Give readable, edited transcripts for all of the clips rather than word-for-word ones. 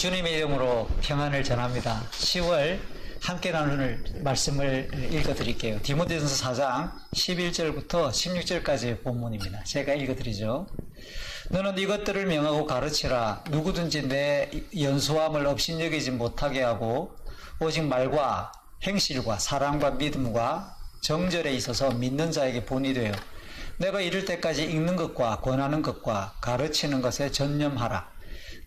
주님의 이름으로 평안을 전합니다. 10월 함께 나눌 말씀을 읽어드릴게요. 디모데전서 4장 11절부터 16절까지의 본문입니다. 제가 읽어드리죠. 너는 이것들을 명하고 가르치라. 누구든지 내 연소함을 업신여기지 못하게 하고 오직 말과 행실과 사랑과 믿음과 정절에 있어서 믿는 자에게 본이 되어 내가 이를 때까지 읽는 것과 권하는 것과 가르치는 것에 전념하라.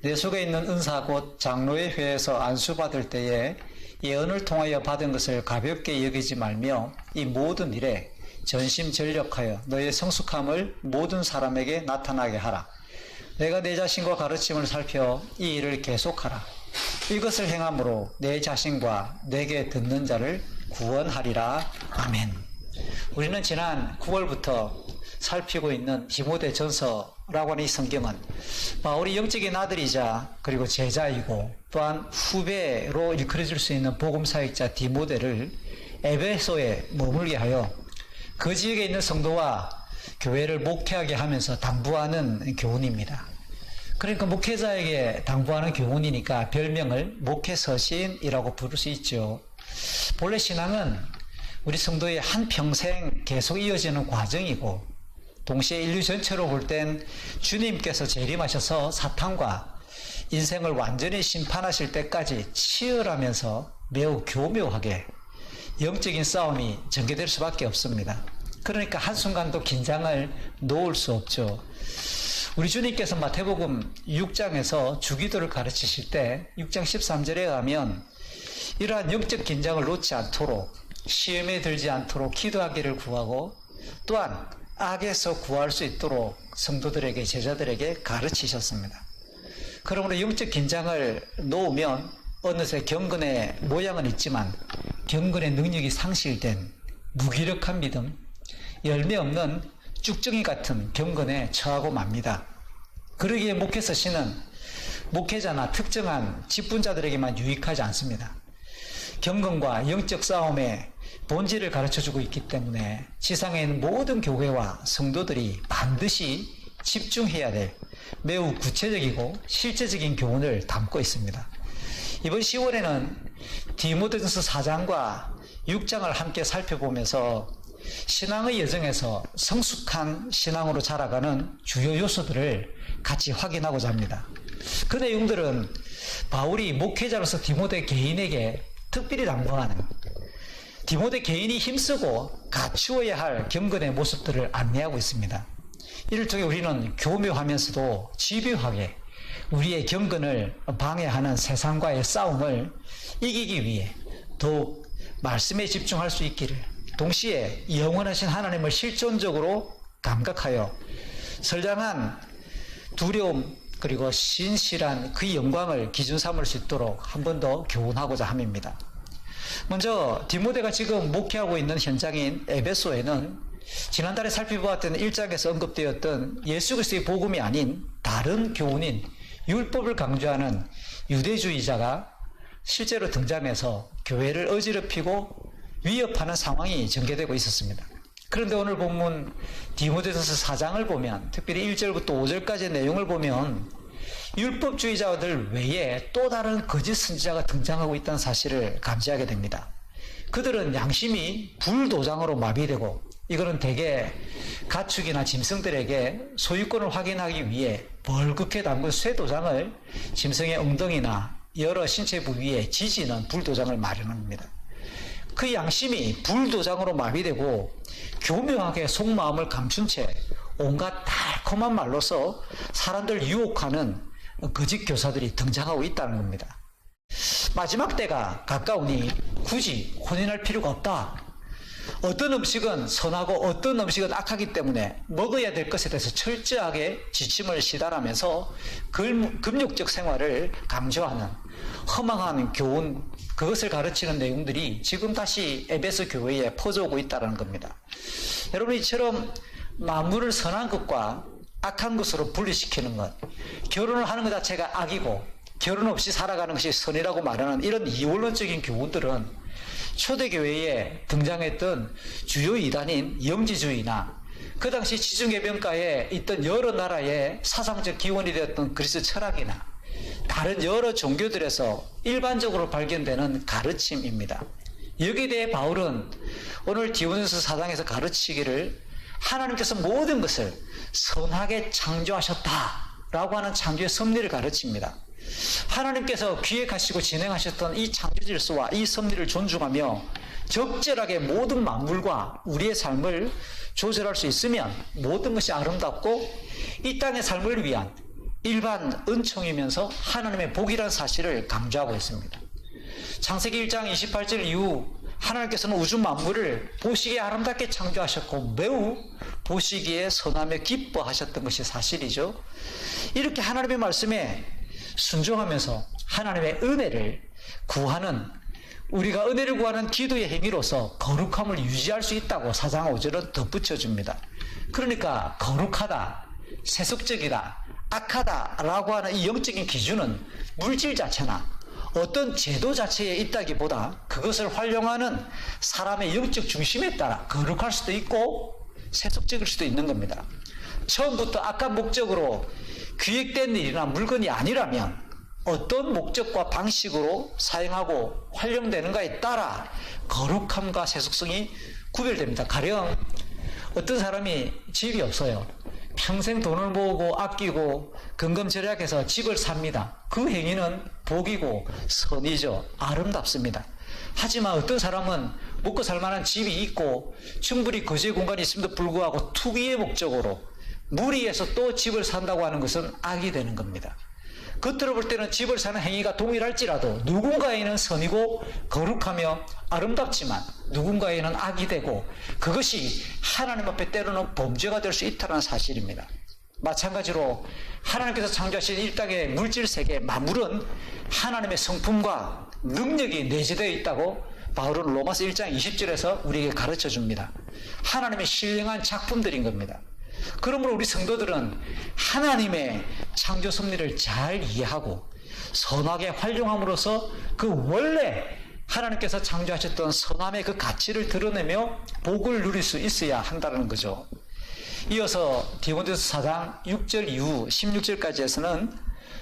내 속에 있는 은사 곧 장로의 회에서 안수받을 때에 예언을 통하여 받은 것을 가볍게 여기지 말며 이 모든 일에 전심전력하여 너의 성숙함을 모든 사람에게 나타나게 하라. 내가 내 자신과 가르침을 살펴 이 일을 계속하라. 이것을 행함으로 내 자신과 내게 듣는 자를 구원하리라. 아멘. 우리는 지난 9월부터 살피고 있는 디모데전서라고 하는 이 성경은 바울이 영적인 아들이자 그리고 제자이고 또한 후배로 일컬어질 수 있는 복음사역자 디모데를 에베소에 머물게 하여 그 지역에 있는 성도와 교회를 목회하게 하면서 당부하는 교훈입니다. 그러니까 목회자에게 당부하는 교훈이니까 별명을 목회서신이라고 부를 수 있죠. 본래 신앙은 우리 성도의 한평생 계속 이어지는 과정이고 동시에 인류 전체로 볼 땐 주님께서 재림하셔서 사탄과 인생을 완전히 심판하실 때까지 치열하면서 매우 교묘하게 영적인 싸움이 전개될 수밖에 없습니다. 그러니까 한순간도 긴장을 놓을 수 없죠. 우리 주님께서 마태복음 6장에서 주기도를 가르치실 때 6장 13절에 가면 이러한 영적 긴장을 놓지 않도록 시험에 들지 않도록 기도하기를 구하고 또한 악에서 구할 수 있도록 성도들에게 제자들에게 가르치셨습니다. 그러므로 영적 긴장을 놓으면 어느새 경건의 모양은 있지만 경건의 능력이 상실된 무기력한 믿음, 열매 없는 쭉정이 같은 경건에 처하고 맙니다. 그러기에 목회서신은 목회자나 특정한 직분자들에게만 유익하지 않습니다. 경건과 영적 싸움의 본질을 가르쳐주고 있기 때문에 지상에 있는 모든 교회와 성도들이 반드시 집중해야 될 매우 구체적이고 실제적인 교훈을 담고 있습니다. 이번 10월에는 디모데전서 4장과 6장을 함께 살펴보면서 신앙의 여정에서 성숙한 신앙으로 자라가는 주요 요소들을 같이 확인하고자 합니다. 그 내용들은 바울이 목회자로서 디모데 개인에게 특별히 당부하는 디모데 개인이 힘쓰고 갖추어야 할 경건의 모습들을 안내하고 있습니다. 이를 통해 우리는 교묘하면서도 집요하게 우리의 경건을 방해하는 세상과의 싸움을 이기기 위해 더욱 말씀에 집중할 수 있기를, 동시에 영원하신 하나님을 실존적으로 감각하여 선량한 두려움 그리고 신실한 그 영광을 기준 삼을 수 있도록 한 번 더 교훈하고자 함입니다. 먼저 디모데가 지금 목회하고 있는 현장인 에베소에는 지난달에 살펴보았던 1장에서 언급되었던 예수 그리스도의 복음이 아닌 다른 교훈인 율법을 강조하는 유대주의자가 실제로 등장해서 교회를 어지럽히고 위협하는 상황이 전개되고 있었습니다. 그런데 오늘 본문 디모데전서 4장을 보면 특별히 1절부터 5절까지의 내용을 보면 율법주의자들 외에 또 다른 거짓 선지자가 등장하고 있다는 사실을 감지하게 됩니다. 그들은 양심이 불도장으로 마비되고 이거는 대개 가축이나 짐승들에게 소유권을 확인하기 위해 벌겋게 담근 쇠도장을 짐승의 엉덩이나 여러 신체 부위에 지지는 불도장을 마련합니다. 그 양심이 불도장으로 마비되고 교묘하게 속마음을 감춘 채 온갖 달콤한 말로서 사람들 유혹하는 거짓 교사들이 등장하고 있다는 겁니다. 마지막 때가 가까우니 굳이 혼인할 필요가 없다. 어떤 음식은 선하고 어떤 음식은 악하기 때문에 먹어야 될 것에 대해서 철저하게 지침을 시달하면서 금욕적 생활을 강조하는 허망한 교훈, 그것을 가르치는 내용들이 지금 다시 에베소 교회에 퍼져오고 있다는 겁니다. 여러분, 이처럼 만물을 선한 것과 악한 것으로 분리시키는 것, 결혼을 하는 것 자체가 악이고 결혼 없이 살아가는 것이 선이라고 말하는 이런 이원론적인 교훈들은 초대교회에 등장했던 주요 이단인 영지주의나 그 당시 지중해변가에 있던 여러 나라의 사상적 기원이 되었던 그리스 철학이나 다른 여러 종교들에서 일반적으로 발견되는 가르침입니다. 여기에 대해 바울은 오늘 디모데전서 4장에서 가르치기를 하나님께서 모든 것을 선하게 창조하셨다라고 하는 창조의 섭리를 가르칩니다. 하나님께서 기획하시고 진행하셨던 이 창조 질서와 이 섭리를 존중하며 적절하게 모든 만물과 우리의 삶을 조절할 수 있으면 모든 것이 아름답고 이 땅의 삶을 위한 일반 은총이면서 하나님의 복이라는 사실을 강조하고 있습니다. 창세기 1장 28절 이후 하나님께서는 우주 만물을 보시기에 아름답게 창조하셨고 매우 보시기에 선하며 기뻐하셨던 것이 사실이죠. 이렇게 하나님의 말씀에 순종하면서 하나님의 은혜를 구하는, 우리가 은혜를 구하는 기도의 행위로서 거룩함을 유지할 수 있다고 4장 5절은 덧붙여줍니다. 그러니까 거룩하다, 세속적이다, 악하다라고 하는 이 영적인 기준은 물질 자체나 어떤 제도 자체에 있다기보다 그것을 활용하는 사람의 영적 중심에 따라 거룩할 수도 있고 세속적일 수도 있는 겁니다. 처음부터 악한 목적으로 기획된 일이나 물건이 아니라면 어떤 목적과 방식으로 사용하고 활용되는가에 따라 거룩함과 세속성이 구별됩니다. 가령 어떤 사람이 집이 없어요. 평생 돈을 모으고 아끼고 근검절약해서 집을 삽니다. 그 행위는 복이고 선이죠. 아름답습니다. 하지만 어떤 사람은 먹고 살만한 집이 있고 충분히 거주의 공간이 있음에도 불구하고 투기의 목적으로 무리해서 또 집을 산다고 하는 것은 악이 되는 겁니다. 겉으로 볼 때는 집을 사는 행위가 동일할지라도 누군가에는 선이고 거룩하며 아름답지만 누군가에는 악이 되고 그것이 하나님 앞에 때로는 범죄가 될 수 있다는 사실입니다. 마찬가지로 하나님께서 창조하신 이 땅의 물질세계 만물은 하나님의 성품과 능력이 내재되어 있다고 바울은 로마서 1장 20절에서 우리에게 가르쳐 줍니다. 하나님의 신령한 작품들인 겁니다. 그러므로 우리 성도들은 하나님의 창조 섭리를 잘 이해하고 선하게 활용함으로써 그 원래 하나님께서 창조하셨던 선함의 그 가치를 드러내며 복을 누릴 수 있어야 한다는 거죠. 이어서 디모데전서 4장 6절 이후 16절까지에서는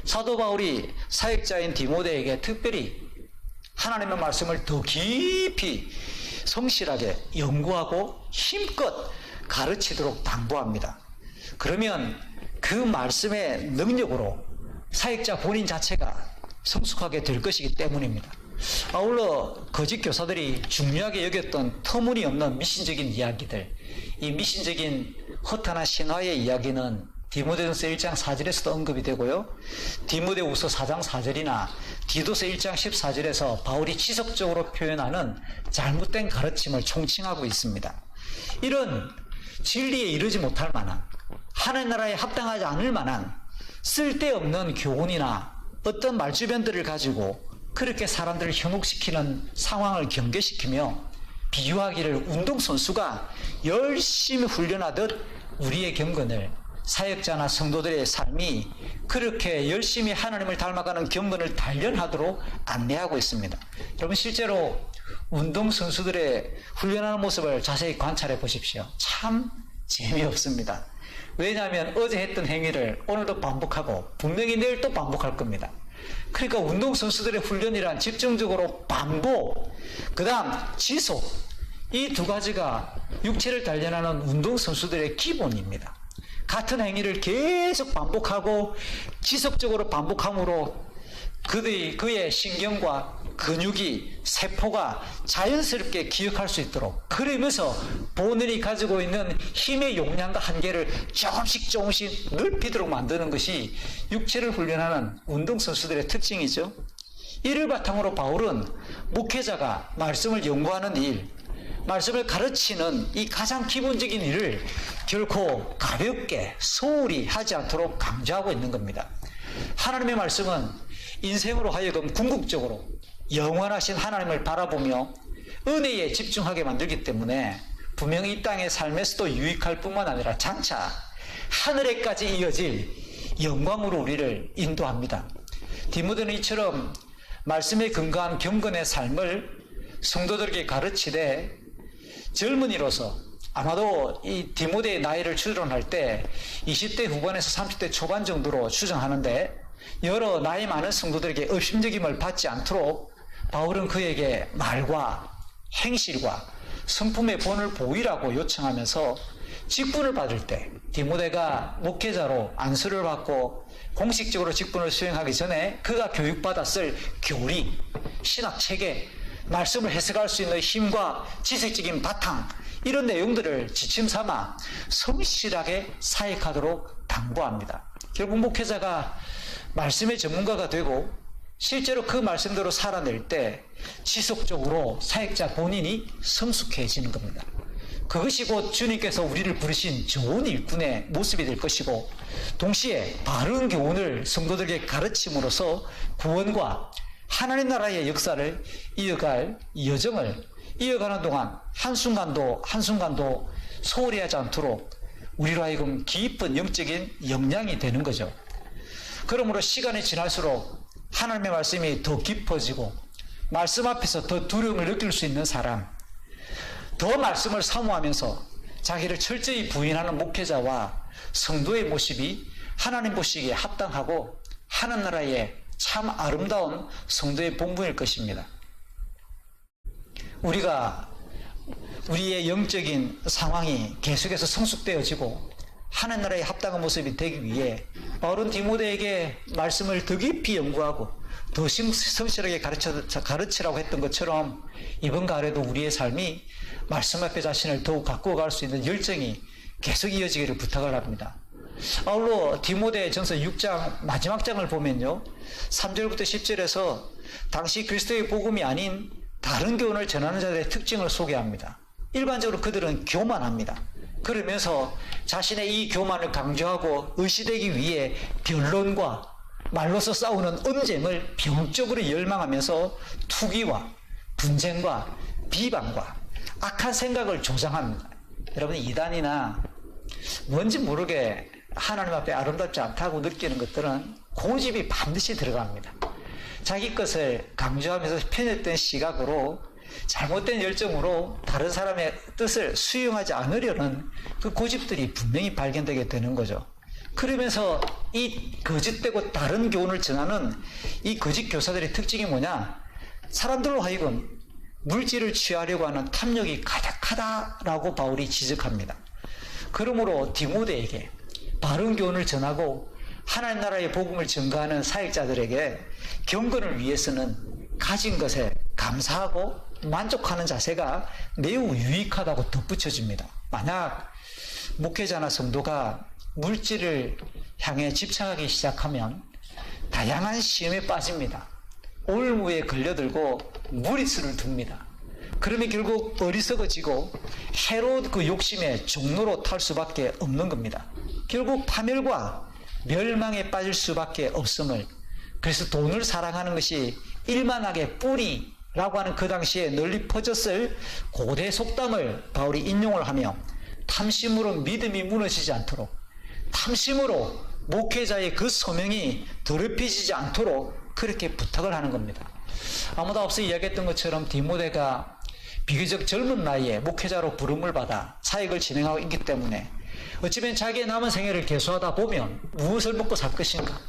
사도 바울이 사역자인 디모데에게 특별히 하나님의 말씀을 더 깊이 성실하게 연구하고 힘껏 가르치도록 당부합니다. 그러면 그 말씀의 능력으로 사역자 본인 자체가 성숙하게 될 것이기 때문입니다. 아울러 거짓 교사들이 중요하게 여겼던 터무니없는 미신적인 이야기들, 이 미신적인 허탄한 신화의 이야기는 디모데전서 1장 4절에서도 언급이 되고요. 디모데후서 4장 4절이나 디도서 1장 14절에서 바울이 지속적으로 표현하는 잘못된 가르침을 총칭하고 있습니다. 이런 진리에 이르지 못할 만한, 하나님 나라에 합당하지 않을 만한 쓸데없는 교훈이나 어떤 말주변들을 가지고 그렇게 사람들을 현혹시키는 상황을 경계시키며 비유하기를 운동선수가 열심히 훈련하듯 우리의 경건을, 사역자나 성도들의 삶이 그렇게 열심히 하나님을 닮아가는 경건을 단련하도록 안내하고 있습니다. 여러분 실제로 운동선수들의 훈련하는 모습을 자세히 관찰해 보십시오. 참 재미없습니다. 왜냐하면 어제 했던 행위를 오늘도 반복하고 분명히 내일 또 반복할 겁니다. 그러니까 운동선수들의 훈련이란 집중적으로 반복, 그 다음 지속, 이 두 가지가 육체를 단련하는 운동선수들의 기본입니다. 같은 행위를 계속 반복하고 지속적으로 반복함으로 그의 신경과 근육이, 세포가 자연스럽게 기억할 수 있도록, 그러면서 본인이 가지고 있는 힘의 용량과 한계를 조금씩 넓히도록 만드는 것이 육체를 훈련하는 운동선수들의 특징이죠. 이를 바탕으로 바울은 목회자가 말씀을 연구하는 일, 말씀을 가르치는 이 가장 기본적인 일을 결코 가볍게 소홀히 하지 않도록 강조하고 있는 겁니다. 하나님의 말씀은 인생으로 하여금 궁극적으로 영원하신 하나님을 바라보며 은혜에 집중하게 만들기 때문에 분명히 이 땅의 삶에서도 유익할 뿐만 아니라 장차 하늘에까지 이어질 영광으로 우리를 인도합니다. 디모데는 이처럼 말씀에 근거한 경건의 삶을 성도들에게 가르치되 젊은이로서 아마도 이 디모데의 나이를 추론할 때 20대 후반에서 30대 초반 정도로 추정하는데 여러 나이 많은 성도들에게 업심여김을 받지 않도록 바울은 그에게 말과 행실과 성품의 본을 보이라고 요청하면서 직분을 받을 때 디모데가 목회자로 안수를 받고 공식적으로 직분을 수행하기 전에 그가 교육받았을 교리, 신학 체계, 말씀을 해석할 수 있는 힘과 지식적인 바탕 이런 내용들을 지침 삼아 성실하게 사역하도록 당부합니다. 결국 목회자가 말씀의 전문가가 되고 실제로 그 말씀대로 살아낼 때 지속적으로 사역자 본인이 성숙해지는 겁니다. 그것이 곧 주님께서 우리를 부르신 좋은 일꾼의 모습이 될 것이고 동시에 바른 교훈을 성도들에게 가르침으로써 구원과 하나님 나라의 역사를 이어갈 여정을 이어가는 동안 한순간도 소홀히 하지 않도록 우리로 하여금 깊은 영적인 역량이 되는 거죠. 그러므로 시간이 지날수록 하나님의 말씀이 더 깊어지고 말씀 앞에서 더 두려움을 느낄 수 있는 사람, 더 말씀을 사모하면서 자기를 철저히 부인하는 목회자와 성도의 모습이 하나님 보시기에 합당하고 하나님 나라의 참 아름다운 성도의 본분일 것입니다. 우리의 영적인 상황이 계속해서 성숙되어지고 하나님 나라의 합당한 모습이 되기 위해 바울은 디모데에게 말씀을 더 깊이 연구하고 더 성실하게 가르치라고 했던 것처럼 이번 가을에도 우리의 삶이 말씀 앞에 자신을 더욱 갖고 갈 수 있는 열정이 계속 이어지기를 부탁을 합니다. 아울러 디모데 전서 6장 마지막 장을 보면요, 3절부터 10절에서 당시 그리스도의 복음이 아닌 다른 교훈을 전하는 자들의 특징을 소개합니다. 일반적으로 그들은 교만합니다. 그러면서 자신의 이 교만을 강조하고 의시되기 위해 변론과 말로서 싸우는 언쟁을 병적으로 열망하면서 투기와 분쟁과 비방과 악한 생각을 조장합니다. 여러분, 이단이나 뭔지 모르게 하나님 앞에 아름답지 않다고 느끼는 것들은 고집이 반드시 들어갑니다. 자기 것을 강조하면서 편했던 시각으로 잘못된 열정으로 다른 사람의 뜻을 수용하지 않으려는 그 고집들이 분명히 발견되게 되는 거죠. 그러면서 이 거짓되고 다른 교훈을 전하는 이 거짓 교사들의 특징이 뭐냐? 사람들로 하여금 물질을 취하려고 하는 탐욕이 가득하다라고 바울이 지적합니다. 그러므로 디모데에게 바른 교훈을 전하고 하나님 나라의 복음을 전가하는 사역자들에게 경건을 위해서는 가진 것에 감사하고 만족하는 자세가 매우 유익하다고 덧붙여줍니다. 만약 목회자나 성도가 물질을 향해 집착하기 시작하면 다양한 시험에 빠집니다. 올무에 걸려들고 무리수를 둡니다. 그러면 결국 어리석어지고 해로운 그 욕심의 종로로 탈 수밖에 없는 겁니다. 결국 파멸과 멸망에 빠질 수밖에 없음을, 그래서 돈을 사랑하는 것이 일만하게 뿌리라고 하는 그 당시에 널리 퍼졌을 고대 속담을 바울이 인용을 하며 탐심으로 믿음이 무너지지 않도록, 탐심으로 목회자의 그 소명이 더럽혀지지 않도록 그렇게 부탁을 하는 겁니다. 아무도 앞서 이야기했던 것처럼 디모데가 비교적 젊은 나이에 목회자로 부름을 받아 사역을 진행하고 있기 때문에 어쩌면 자기의 남은 생애를 계수하다 보면 무엇을 먹고 살 것인가,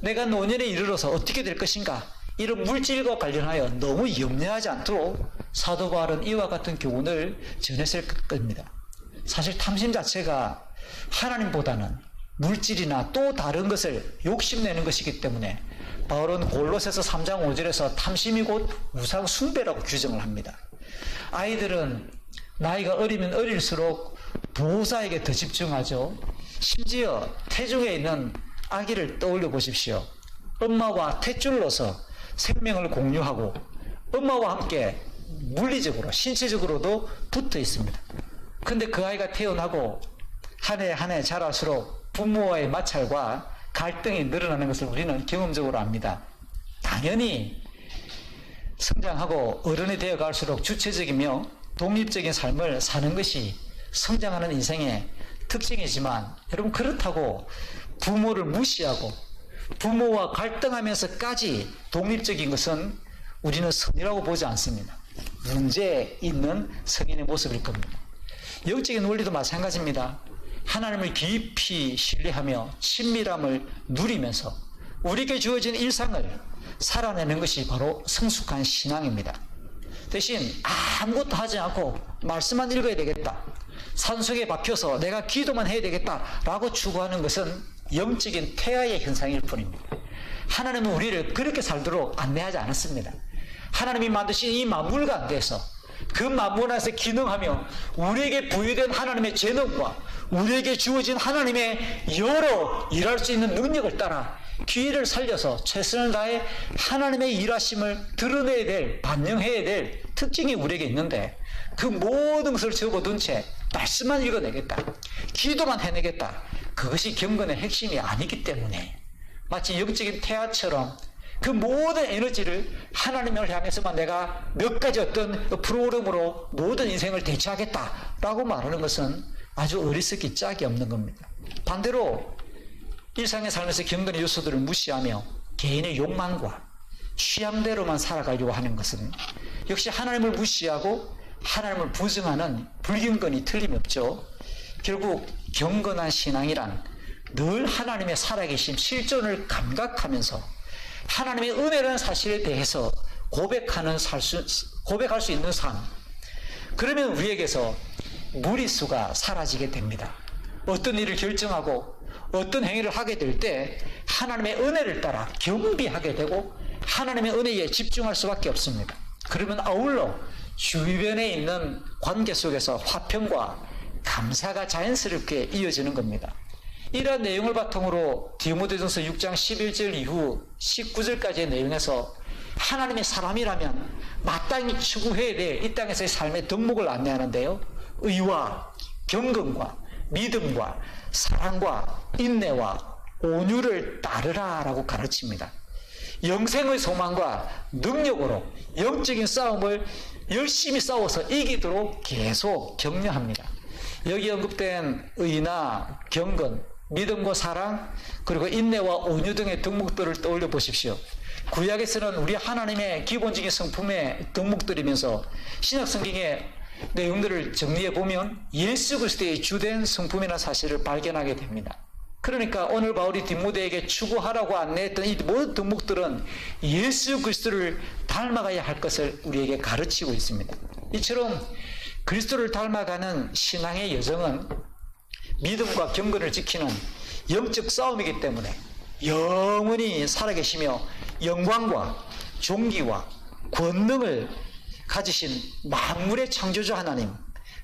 내가 노년에 이르러서 어떻게 될 것인가, 이런 물질과 관련하여 너무 염려하지 않도록 사도 바울은 이와 같은 교훈을 전했을 겁니다. 사실 탐심 자체가 하나님보다는 물질이나 또 다른 것을 욕심내는 것이기 때문에 바울은 골로새서 3장 5절에서 탐심이 곧 우상 숭배라고 규정을 합니다. 아이들은 나이가 어리면 어릴수록 보호자에게 더 집중하죠. 심지어 태중에 있는 아기를 떠올려 보십시오. 엄마와 탯줄로서 생명을 공유하고 엄마와 함께 물리적으로 신체적으로도 붙어 있습니다. 근데 그 아이가 태어나고 한 해 한 해 자랄수록 부모와의 마찰과 갈등이 늘어나는 것을 우리는 경험적으로 압니다. 당연히 성장하고 어른이 되어 갈수록 주체적이며 독립적인 삶을 사는 것이 성장하는 인생의 특징이지만, 여러분, 그렇다고 부모를 무시하고 부모와 갈등하면서까지 독립적인 것은 우리는 선이라고 보지 않습니다. 문제 있는 성인의 모습일 겁니다. 영적인 원리도 마찬가지입니다. 하나님을 깊이 신뢰하며 친밀함을 누리면서 우리에게 주어진 일상을 살아내는 것이 바로 성숙한 신앙입니다. 대신 아무것도 하지 않고 말씀만 읽어야 되겠다, 산속에 박혀서 내가 기도만 해야 되겠다라고 추구하는 것은 영적인 퇴화의 현상일 뿐입니다. 하나님은 우리를 그렇게 살도록 안내하지 않았습니다. 하나님이 만드신 이 만물 가운데서 그 만물 안에서 기능하며 우리에게 부여된 하나님의 재능과 우리에게 주어진 하나님의 여러 일할 수 있는 능력을 따라 기회를 살려서 최선을 다해 하나님의 일하심을 드러내야 될, 반영해야 될 특징이 우리에게 있는데, 그 모든 것을 접어둔 채 말씀만 읽어내겠다, 기도만 해내겠다, 그것이 경건의 핵심이 아니기 때문에 마치 영적인 태아처럼 그 모든 에너지를 하나님을 향해서만 내가 몇 가지 어떤 프로그램으로 모든 인생을 대체하겠다라고 말하는 것은 아주 어리석기 짝이 없는 겁니다. 반대로 일상의 삶에서 경건의 요소들을 무시하며 개인의 욕망과 취향대로만 살아가려고 하는 것은 역시 하나님을 무시하고 하나님을 부정하는 불경건이 틀림없죠. 결국 경건한 신앙이란 늘 하나님의 살아계심, 실존을 감각하면서 하나님의 은혜라는 사실에 대해서 고백할 수 있는 삶, 그러면 우리에게서 무리수가 사라지게 됩니다. 어떤 일을 결정하고 어떤 행위를 하게 될 때 하나님의 은혜를 따라 겸비하게 되고 하나님의 은혜에 집중할 수밖에 없습니다. 그러면 아울러 주변에 있는 관계 속에서 화평과 감사가 자연스럽게 이어지는 겁니다. 이러한 내용을 바탕으로 디모데전서 6장 11절 이후 19절까지의 내용에서 하나님의 사람이라면 마땅히 추구해야 될 이 땅에서의 삶의 덕목을 안내하는데요, 의와 경건과 믿음과 사랑과 인내와 온유를 따르라 라고 가르칩니다. 영생의 소망과 능력으로 영적인 싸움을 열심히 싸워서 이기도록 계속 격려합니다. 여기 언급된 의나 경건, 믿음과 사랑, 그리고 인내와 온유 등의 덕목들을 떠올려 보십시오. 구약에서는 우리 하나님의 기본적인 성품의 덕목들이면서 신약 성경의 내용들을 정리해 보면 예수 그리스도의 주된 성품이라는 사실을 발견하게 됩니다. 그러니까 오늘 바울이 디모데에게 추구하라고 안내했던 이 모든 덕목들은 예수 그리스도를 닮아가야 할 것을 우리에게 가르치고 있습니다. 이처럼 그리스도를 닮아가는 신앙의 여정은 믿음과 경건을 지키는 영적 싸움이기 때문에 영원히 살아계시며 영광과 존귀와 권능을 가지신 만물의 창조주 하나님,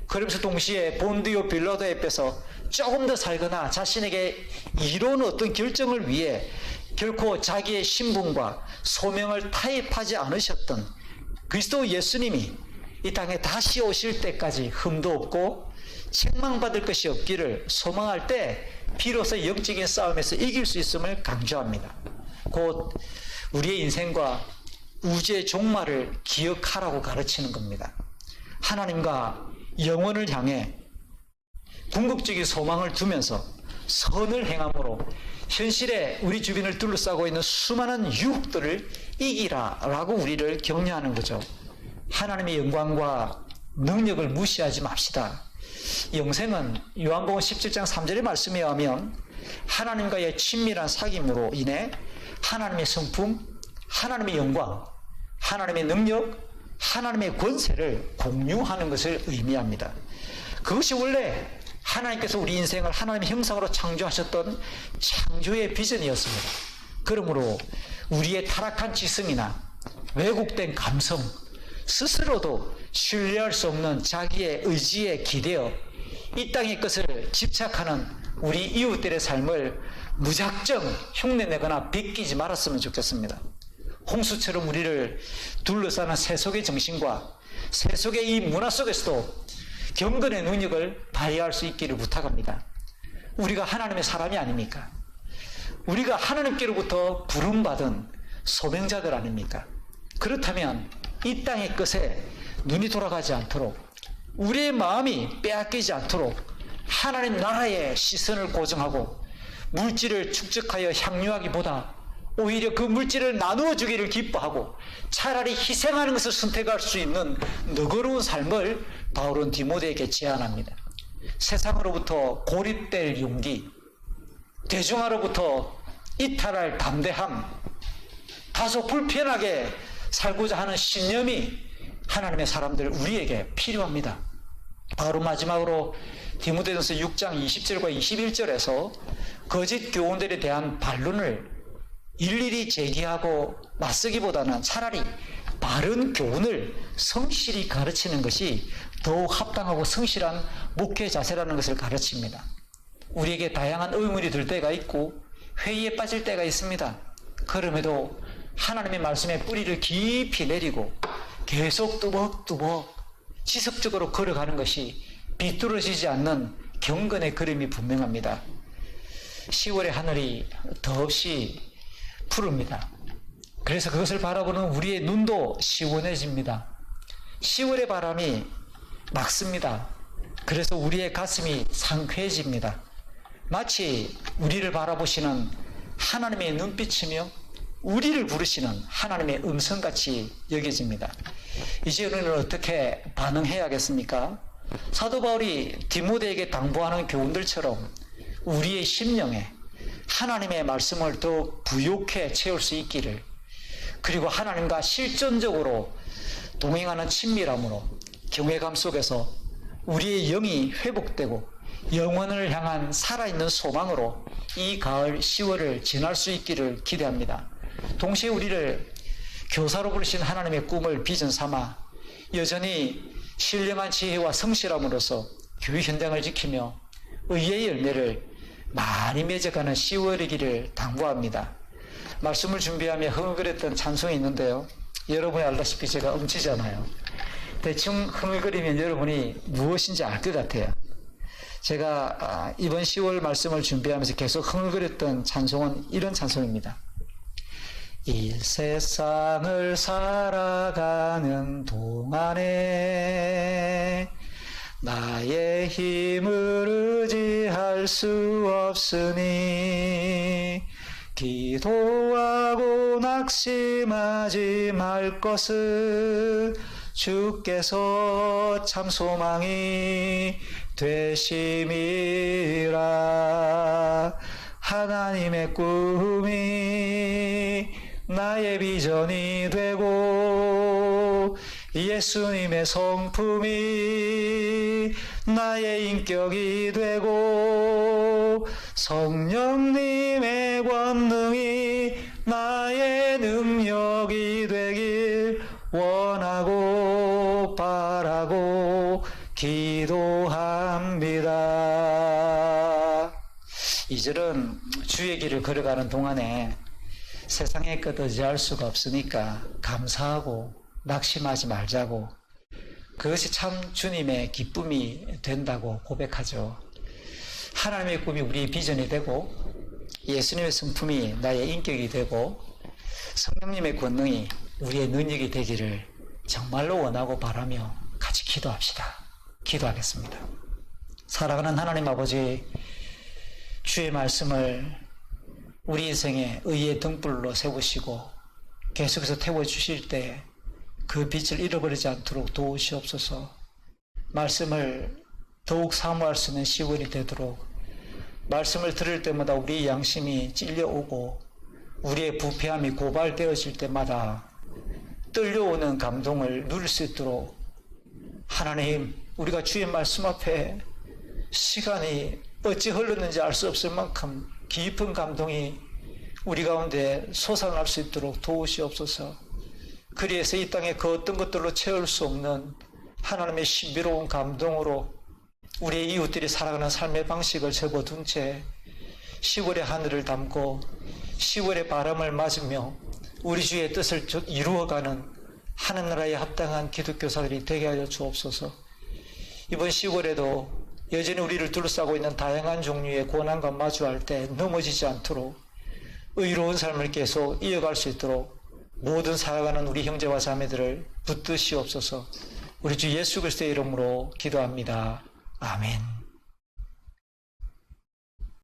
그러면서 동시에 본디오 빌라도에 뺏어 조금 더 살거나 자신에게 이로운 어떤 결정을 위해 결코 자기의 신분과 소명을 타협하지 않으셨던 그리스도 예수님이 이 땅에 다시 오실 때까지 흠도 없고 책망받을 것이 없기를 소망할 때 비로소 영적인 싸움에서 이길 수 있음을 강조합니다. 곧 우리의 인생과 우주의 종말을 기억하라고 가르치는 겁니다. 하나님과 영원을 향해 궁극적인 소망을 두면서 선을 행함으로 현실에 우리 주변을 둘러싸고 있는 수많은 유혹들을 이기라 라고 우리를 격려하는 거죠. 하나님의 영광과 능력을 무시하지 맙시다. 영생은 요한복음 17장 3절의 말씀에 의하면 하나님과의 친밀한 사귐으로 인해 하나님의 성품, 하나님의 영광, 하나님의 능력, 하나님의 권세를 공유하는 것을 의미합니다. 그것이 원래 하나님께서 우리 인생을 하나님의 형상으로 창조하셨던 창조의 비전이었습니다. 그러므로 우리의 타락한 지성이나 왜곡된 감성, 스스로도 신뢰할 수 없는 자기의 의지에 기대어 이 땅의 것을 집착하는 우리 이웃들의 삶을 무작정 흉내내거나 베끼지 말았으면 좋겠습니다. 홍수처럼 우리를 둘러싸는 세속의 정신과 세속의 이 문화 속에서도 경건의 능력을 발휘할 수 있기를 부탁합니다. 우리가 하나님의 사람이 아닙니까? 우리가 하나님께로부터 부름받은 소명자들 아닙니까? 그렇다면 이 땅의 것에 눈이 돌아가지 않도록, 우리의 마음이 빼앗기지 않도록 하나님 나라의 시선을 고정하고 물질을 축적하여 향유하기보다 오히려 그 물질을 나누어 주기를 기뻐하고 차라리 희생하는 것을 선택할 수 있는 너그러운 삶을 바울은 디모데에게 제안합니다. 세상으로부터 고립될 용기, 대중화로부터 이탈할 담대함, 다소 불편하게 살고자 하는 신념이 하나님의 사람들 우리에게 필요합니다. 바로 마지막으로 디모데전서 6장 20절과 21절에서 거짓 교훈들에 대한 반론을 일일이 제기하고 맞서기보다는 차라리 바른 교훈을 성실히 가르치는 것이 더욱 합당하고 성실한 목회 자세라는 것을 가르칩니다. 우리에게 다양한 의문이 들 때가 있고 회의에 빠질 때가 있습니다. 그럼에도 하나님의 말씀에 뿌리를 깊이 내리고 계속 뚜벅뚜벅 지속적으로 걸어가는 것이 비뚤어지지 않는 경건의 그림이 분명합니다. 10월의 하늘이 더없이 푸릅니다. 그래서 그것을 바라보는 우리의 눈도 시원해집니다. 10월의 바람이 막습니다. 그래서 우리의 가슴이 상쾌해집니다. 마치 우리를 바라보시는 하나님의 눈빛이며 우리를 부르시는 하나님의 음성같이 여겨집니다. 이제 우리는 어떻게 반응해야겠습니까? 사도 바울이 디모데에게 당부하는 교훈들처럼 우리의 심령에 하나님의 말씀을 더욱 부욕해 채울 수 있기를, 그리고 하나님과 실존적으로 동행하는 친밀함으로 경외감 속에서 우리의 영이 회복되고 영혼을 향한 살아있는 소망으로 이 가을 10월을 지날 수 있기를 기대합니다. 동시에 우리를 교사로 부르신 하나님의 꿈을 비전 삼아 여전히 신령한 지혜와 성실함으로써 교회 현장을 지키며 의의 열매를 많이 맺어가는 10월이기를 당부합니다. 말씀을 준비하며 흥얼거렸던 찬송이 있는데요. 여러분이 알다시피 제가 음치잖아요. 대충 흥얼거리면 여러분이 무엇인지 알 것 같아요. 제가 이번 10월 말씀을 준비하면서 계속 흥얼거렸던 찬송은 이런 찬송입니다. 이 세상을 살아가는 동안에 나의 힘을 의지할 수 없으니 기도하고 낙심하지 말 것은 주께서 참 소망이 되심이라. 하나님의 꿈이 나의 비전이 되고 예수님의 성품이 나의 인격이 되고 성령님의 권능이 나의 능력이 되길 원하고 바라고 기도합니다. 2절은 주의 길을 걸어가는 동안에 세상의 것 의지할 수가 없으니까 감사하고 낙심하지 말자고, 그것이 참 주님의 기쁨이 된다고 고백하죠. 하나님의 꿈이 우리의 비전이 되고 예수님의 성품이 나의 인격이 되고 성령님의 권능이 우리의 능력이 되기를 정말로 원하고 바라며 같이 기도합시다. 기도하겠습니다. 사랑하는 하나님 아버지, 주의 말씀을 우리 인생의 의의 등불로 세우시고 계속해서 태워주실 때 그 빛을 잃어버리지 않도록 도우시옵소서. 말씀을 더욱 사모할 수 있는 10월이 되도록, 말씀을 들을 때마다 우리의 양심이 찔려오고 우리의 부패함이 고발되어질 때마다 떨려오는 감동을 누릴 수 있도록 하나님, 우리가 주의 말씀 앞에 시간이 어찌 흘렀는지 알 수 없을 만큼 깊은 감동이 우리 가운데 솟아날 수 있도록 도우시옵소서. 그리해서 이 땅에 그 어떤 것들로 채울 수 없는 하나님의 신비로운 감동으로 우리의 이웃들이 살아가는 삶의 방식을 접어둔 채 10월의 하늘을 담고 10월의 바람을 맞으며 우리 주의 뜻을 이루어가는 하늘나라에 합당한 기독교사들이 되게 하여 주옵소서. 이번 10월에도 여전히 우리를 둘러싸고 있는 다양한 종류의 고난과 마주할 때 넘어지지 않도록 의로운 삶을 계속 이어갈 수 있도록 모든 살아가는 우리 형제와 자매들을 붙드시옵소서. 우리 주 예수 그리스도의 이름으로 기도합니다. 아멘.